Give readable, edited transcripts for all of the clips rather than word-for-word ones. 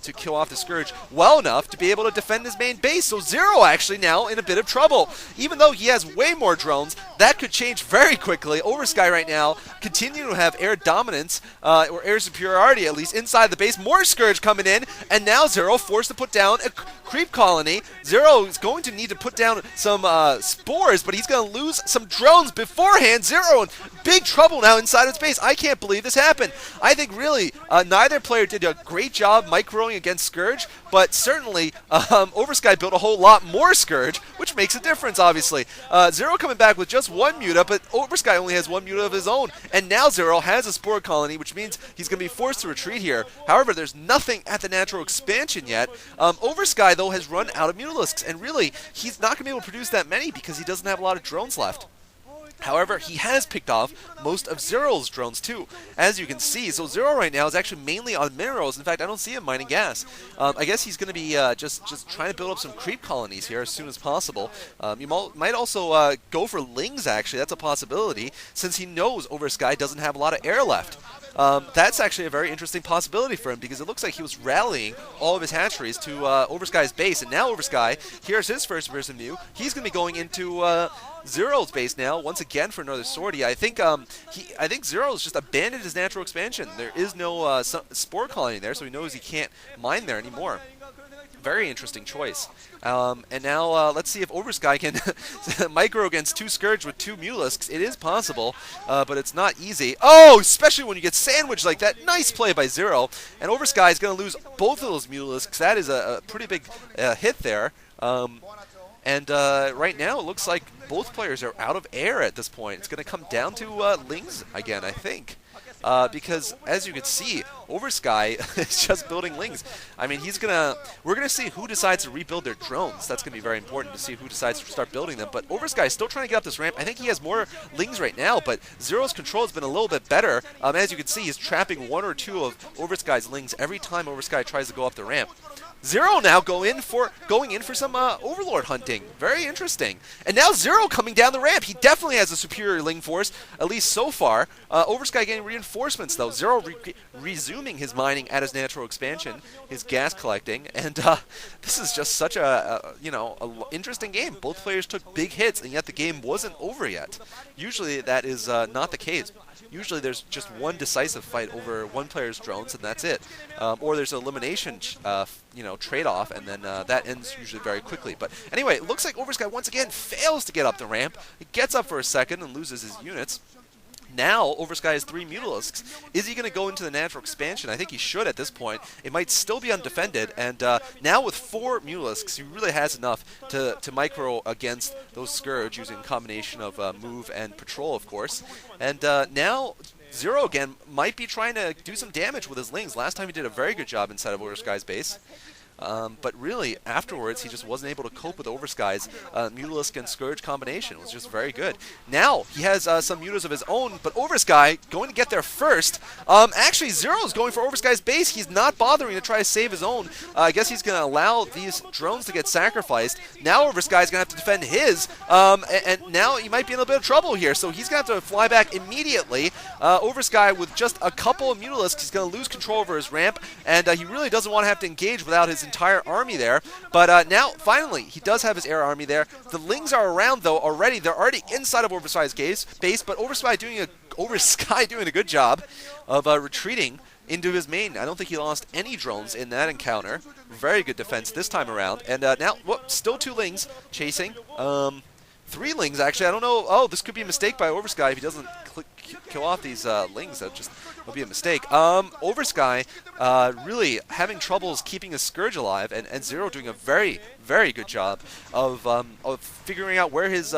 to kill off the Scourge well enough to be able to defend his main base. So Zero actually now in a bit of trouble. Even though he has way more drones, that could change very quickly. Oversky right now continuing to have air dominance, or air superiority at least, inside the base. More Scourge coming in, and now Zero forced to put down a creep colony. Zero is going to need to put down some spores, but he's going to lose some drones beforehand. Zero in big trouble now inside his base. I can't believe this happened. I think really neither player did a great job microing against Scourge, but certainly Oversky built a whole lot more Scourge, which makes a difference, obviously. Zero coming back with just one muta, but Oversky only has one muta of his own, and now Zero has a spore colony, which means he's going to be forced to retreat here. However, there's nothing at the natural expansion yet. Oversky, though, has run out of mutalisks, and really, he's not going to be able to produce that many because he doesn't have a lot of drones left. However, he has picked off most of Zero's drones too, as you can see. So Zero right now is actually mainly on minerals. In fact, I don't see him mining gas. I guess he's going to be just trying to build up some creep colonies here as soon as possible. You might also go for Lings, actually. That's a possibility, since he knows Oversky doesn't have a lot of air left. That's actually a very interesting possibility for him, because it looks like he was rallying all of his hatcheries to Oversky's base, and now Oversky, here's his first-person view. He's going to be going into Zero's base now, once again for another sortie. I think Zero's just abandoned his natural expansion. There is no spore colony there, so he knows he can't mine there anymore. Very interesting choice. And now let's see if Oversky can micro against two Scourge with two Mutalisks. It is possible, but it's not easy. Oh, especially when you get sandwiched like that. Nice play by Zero. And Oversky is going to lose both of those Mutalisks. That is a pretty big hit there. And right now it looks like both players are out of air at this point. It's going to come down to Lings again, I think. Because as you can see, Oversky is just building Lings. I mean, we're gonna see who decides to rebuild their drones. That's gonna be very important to see who decides to start building them. But Oversky is still trying to get up this ramp. I think he has more Lings right now, but Zero's control has been a little bit better. As you can see, he's trapping one or two of Oversky's Lings every time Oversky tries to go up the ramp. Zero now going in for some Overlord hunting. Very interesting. And now Zero coming down the ramp. He definitely has a superior Ling force, at least so far. Oversky getting reinforcements, though. Zero resuming his mining at his natural expansion, his gas collecting. And this is just such a interesting game. Both players took big hits, and yet the game wasn't over yet. Usually that is not the case. Usually there's just one decisive fight over one player's drones, and that's it. Or there's an elimination trade-off, and then that ends usually very quickly. But anyway, it looks like Oversky once again fails to get up the ramp. He gets up for a second and loses his units. Now, Oversky has 3 Mutalisks. Is he going to go into the natural expansion? I think he should at this point. It might still be undefended, and now with 4 Mutalisks, he really has enough to micro against those Scourge using a combination of move and patrol, of course. And now Zero again might be trying to do some damage with his Lings. Last time he did a very good job inside of Oversky's base. But really, afterwards, he just wasn't able to cope with Oversky's Mutalisk and Scourge combination. It was just very good. Now, he has some mutas of his own, but Oversky going to get there first. Actually, Zero's going for Oversky's base. He's not bothering to try to save his own. I guess he's going to allow these drones to get sacrificed. Now Oversky's going to have to defend his, and now he might be in a little bit of trouble here, so he's going to have to fly back immediately. Oversky, with just a couple of Mutalisks, he's going to lose control over his ramp, and he really doesn't want to have to engage without his entire army there. But now, finally, he does have his air army there. The Lings are around, though, already. They're already inside of Oversky's base, but Oversky doing a good job of retreating into his main. I don't think he lost any drones in that encounter. Very good defense this time around. And now, whoop, still 2 Lings chasing. 3 Lings, actually. I don't know. Oh, this could be a mistake by Oversky if he doesn't kill off these Lings. That just would be a mistake. Oversky really having troubles keeping his Scourge alive, and Zero doing a very, very good job of figuring out where his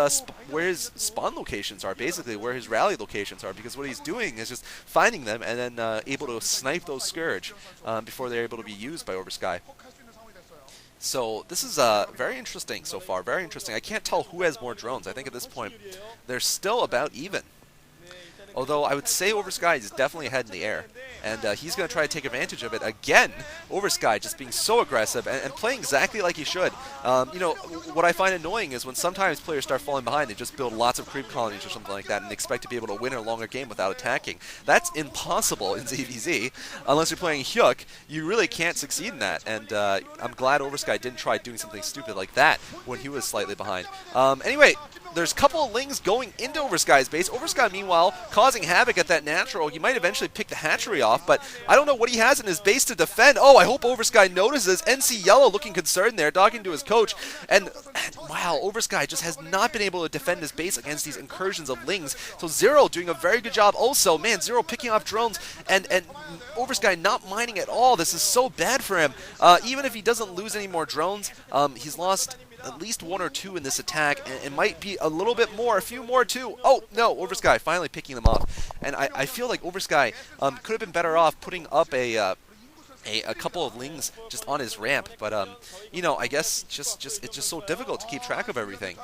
spawn locations are, basically where his rally locations are, because what he's doing is just finding them and then able to snipe those Scourge before they're able to be used by Oversky. So this is very interesting so far, very interesting. I can't tell who has more drones. I think at this point they're still about even. although I would say Oversky is definitely ahead in the air. And he's going to try to take advantage of it again. Oversky just being so aggressive and playing exactly like he should. You know, what I find annoying is when sometimes players start falling behind, they just build lots of creep colonies or something like that and expect to be able to win a longer game without attacking. That's impossible in ZVZ. Unless you're playing Hyuk, you really can't succeed in that. And I'm glad Oversky didn't try doing something stupid like that when he was slightly behind. Anyway, there's a couple of Lings going into Oversky's base. Oversky, meanwhile, causing havoc at that natural. He might eventually pick the hatchery off, but I don't know what he has in his base to defend. Oh, I hope Oversky notices. NC Yellow looking concerned there, talking to his coach. And wow, Oversky just has not been able to defend his base against these incursions of Lings. So Zero doing a very good job also. Man, Zero picking off drones and Oversky not mining at all. This is so bad for him. Even if he doesn't lose any more drones, he's lost at least 1 or 2 in this attack, and it might be a little bit more, a few more too. Oh, no, Oversky finally picking them off. And I feel like Oversky could have been better off putting up a couple of Lings just on his ramp, but you know, I guess it's just so difficult to keep track of everything.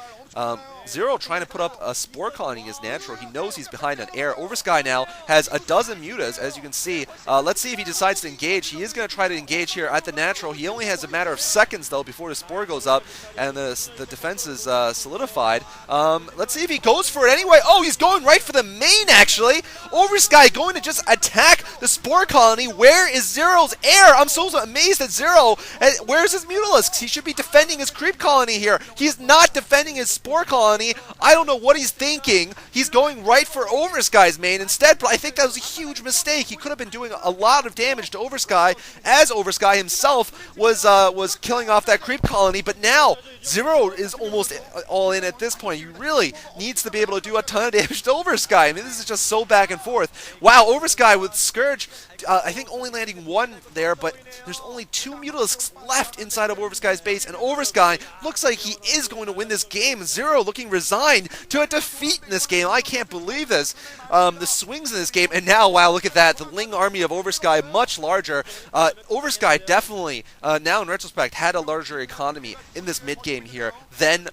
Zero trying to put up a spore colony is natural. He knows he's behind on air. Oversky now has a dozen mutas, as you can see. Let's see if he decides to engage. He is going to try to engage here at the natural. He only has a matter of seconds, though, before the spore goes up and the defense is solidified. Let's see if he goes for it anyway. Oh, he's going right for the main, actually. Oversky going to just attack the spore colony. Where is Zero's air? I'm so amazed at Zero. Where's his Mutalisks? He should be defending his creep colony here. He's not defending his spore colony. I don't know what he's thinking. He's going right for Oversky's main instead, but I think that was a huge mistake. He could have been doing a lot of damage to Oversky, as Oversky himself was killing off that creep colony, but now Zero is almost all in at this point. He really needs to be able to do a ton of damage to Oversky. I mean, this is just so back and forth. Wow, Oversky with Scourge, I think only landing 1 there, but there's only 2 Mutalisks left inside of Oversky's base, and Oversky looks like he is going to win this game. Zero looking resigned to a defeat in this game. I can't believe this. The swings in this game, and now, wow, look at that. The Ling army of Oversky, much larger. Oversky definitely, now in retrospect, had a larger economy in this mid-game here than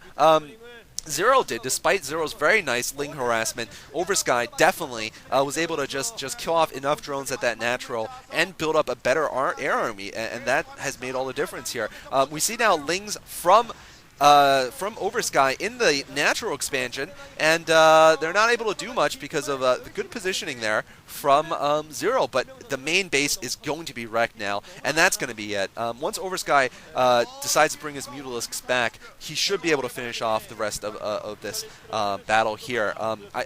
Zero did. Despite Zero's very nice Ling harassment, Oversky definitely was able to just kill off enough drones at that natural and build up a better air army, and that has made all the difference here. We see now Lings from Oversky in the natural expansion, and they're not able to do much because of the good positioning there from Zero, but the main base is going to be wrecked now, and that's going to be it. Once Oversky decides to bring his Mutalisks back, he should be able to finish off the rest of this battle here.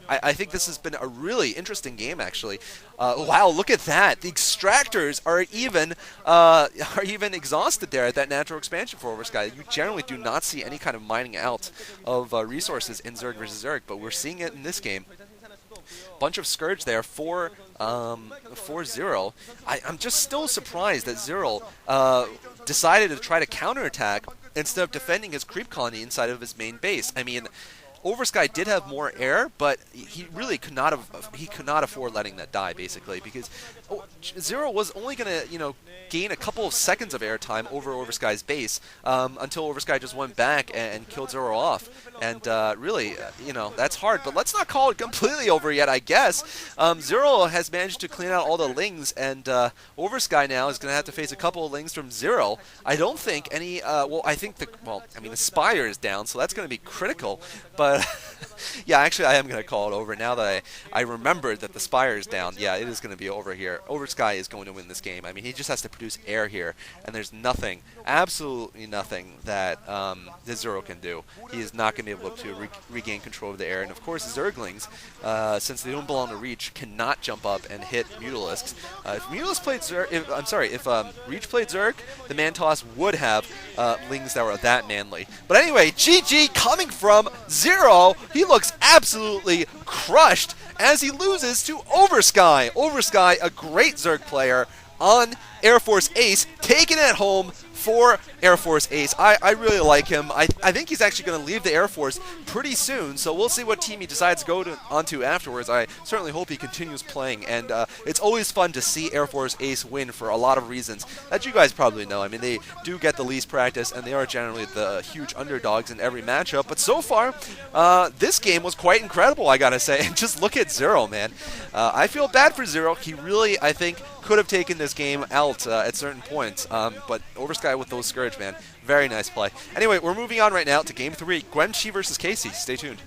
I think this has been a really interesting game, actually. Wow, look at that! The extractors are even exhausted there at that natural expansion for Oversky. You generally do not see any kind of mining out of resources in Zerg versus Zerg, but we're seeing it in this game. Bunch of Scourge there for Zero. I'm just still surprised that Zero decided to try to counterattack instead of defending his creep colony inside of his main base. I mean, Oversky did have more air, but he really could not afford letting that die, basically, because Zero was only going to, gain a couple of seconds of airtime over Oversky's base until Oversky just went back and killed Zero off. And really, that's hard. But let's not call it completely over yet, I guess. Zero has managed to clean out all the Lings, and Oversky now is going to have to face a couple of Lings from Zero. I don't think any, the Spire is down, so that's going to be critical. But yeah, actually, I am going to call it over now that I remembered that the Spire is down. Yeah, it is going to be over here. Oversky is going to win this game. I mean, he just has to produce air here, and there's nothing, absolutely nothing that Zero can do. He is not going to be able to regain control of the air. And of course, Zerglings, since they don't belong to Reach, cannot jump up and hit Mutalisks. If Mutalisk played Zerg, if Reach played Zerg, the Mantoss would have Lings that were that manly. But anyway, GG coming from Zero. He looks absolutely crushed as he loses to Oversky. Oversky, a great Zerg player, on Airforce ACE, taking it home for Airforce ACE. I really like him. I think he's actually going to leave the Air Force pretty soon, so we'll see what team he decides to go onto afterwards. I certainly hope he continues playing, and it's always fun to see Airforce ACE win for a lot of reasons that you guys probably know. I mean, they do get the least practice, and they are generally the huge underdogs in every matchup, but so far, this game was quite incredible, I gotta say. And just look at Zero, man. I feel bad for Zero. He really, I think, could have taken this game out at certain points, but Oversky with those Scourge, man. Very nice play. Anyway, we're moving on right now to Game 3, Gwenchi versus Casey. Stay tuned.